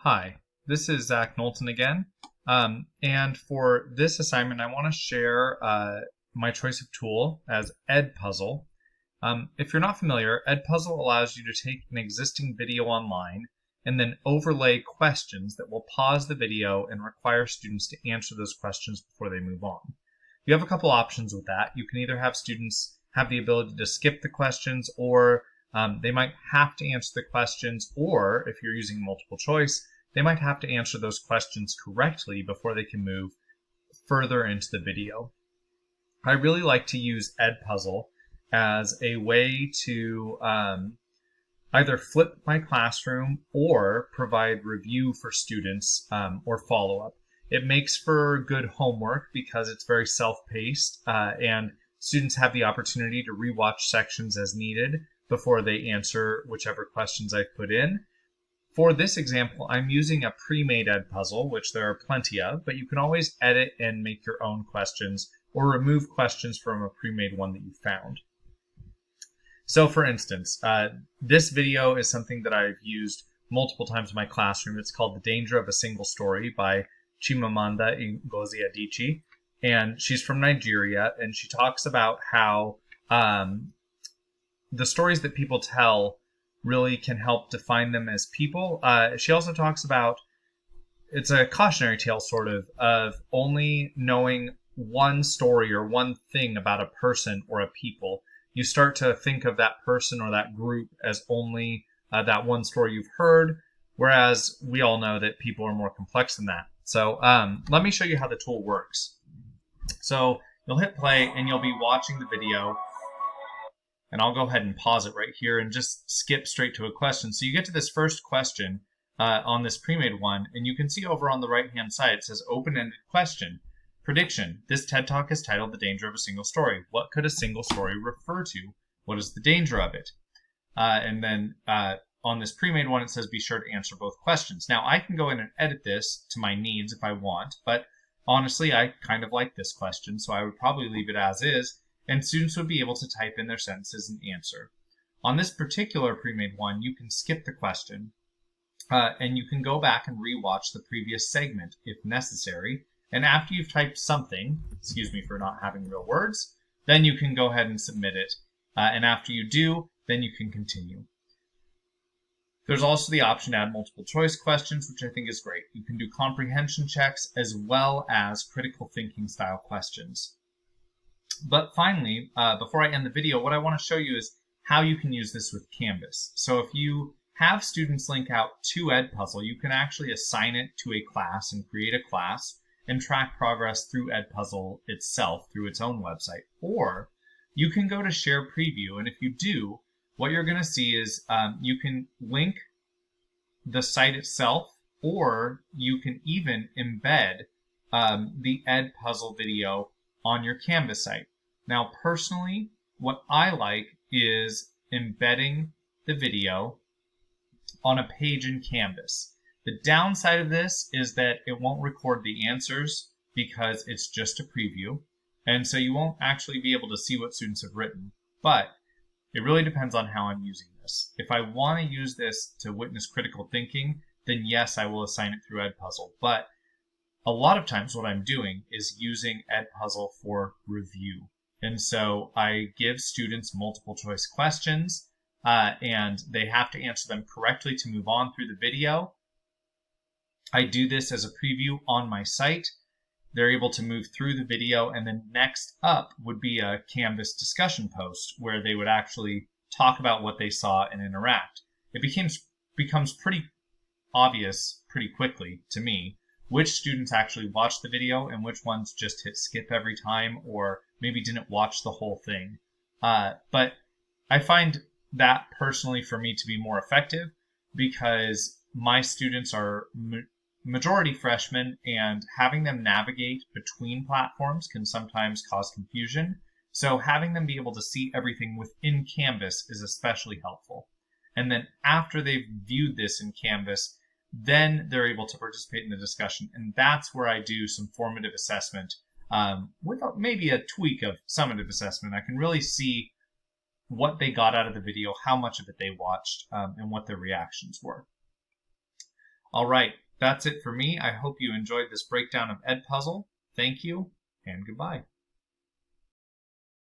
Hi, this is Zach Knowlton again. And for this assignment, I want to share my choice of tool as EdPuzzle. If you're not familiar, EdPuzzle allows you to take an existing video online and then overlay questions that will pause the video and require students to answer those questions before they move on. You have a couple options with that. You can either have students have the ability to skip the questions, or they might have to answer the questions, or if you're using multiple choice, they might have to answer those questions correctly before they can move further into the video. I really like to use EdPuzzle as a way to either flip my classroom or provide review for students or follow-up. It makes for good homework because it's very self-paced and students have the opportunity to rewatch sections as needed before they answer whichever questions I've put in. For this example, I'm using a pre-made EdPuzzle, which there are plenty of, but you can always edit and make your own questions or remove questions from a pre-made one that you found. So for instance, this video is something that I've used multiple times in my classroom. It's called The Danger of a Single Story by Chimamanda Ngozi Adichie, and she's from Nigeria, and she talks about how the stories that people tell really can help define them as people. She also talks about, it's a cautionary tale sort of only knowing one story or one thing about a person or a people. You start to think of that person or that group as only that one story you've heard, whereas we all know that people are more complex than that. So let me show you how the tool works. So you'll hit play and you'll be watching the video, and I'll go ahead and pause it right here and just skip straight to a question. So you get to this first question on this pre-made one, and you can see over on the right-hand side, it says open-ended question. Prediction. This TED Talk is titled The Danger of a Single Story. What could a single story refer to? What is the danger of it? And then on this pre-made one, it says be sure to answer both questions. Now, I can go in and edit this to my needs if I want, but honestly, I kind of like this question, so I would probably leave it as is, and students would be able to type in their sentences and answer. On this particular pre-made one, you can skip the question, and you can go back and rewatch the previous segment if necessary. And after you've typed something, excuse me for not having real words, then you can go ahead and submit it. And after you do, then you can continue. There's also the option to add multiple choice questions, which I think is great. You can do comprehension checks as well as critical thinking style questions. But finally, before I end the video, what I want to show you is how you can use this with Canvas. So if you have students link out to EdPuzzle, you can actually assign it to a class and create a class and track progress through EdPuzzle itself through its own website. Or you can go to Share Preview, and if you do, what you're going to see is you can link the site itself, or you can even embed the EdPuzzle video on your Canvas site. Now, personally, what I like is embedding the video on a page in Canvas. The downside of this is that it won't record the answers because it's just a preview, and so you won't actually be able to see what students have written. But it really depends on how I'm using this. If I want to use this to witness critical thinking, then yes, I will assign it through EdPuzzle. But a lot of times what I'm doing is using EdPuzzle for review. And so I give students multiple choice questions, and they have to answer them correctly to move on through the video. I do this as a preview on my site. They're able to move through the video, and then next up would be a Canvas discussion post where they would actually talk about what they saw and interact. It becomes pretty obvious pretty quickly to me which students actually watched the video and which ones just hit skip every time or maybe didn't watch the whole thing. But I find that personally for me to be more effective because my students are majority freshmen, and having them navigate between platforms can sometimes cause confusion. So having them be able to see everything within Canvas is especially helpful. And then after they've viewed this in Canvas, then they're able to participate in the discussion. And that's where I do some formative assessment with maybe a tweak of summative assessment. I can really see what they got out of the video, how much of it they watched, and what their reactions were. All right, that's it for me. I hope you enjoyed this breakdown of EdPuzzle. Thank you, and goodbye.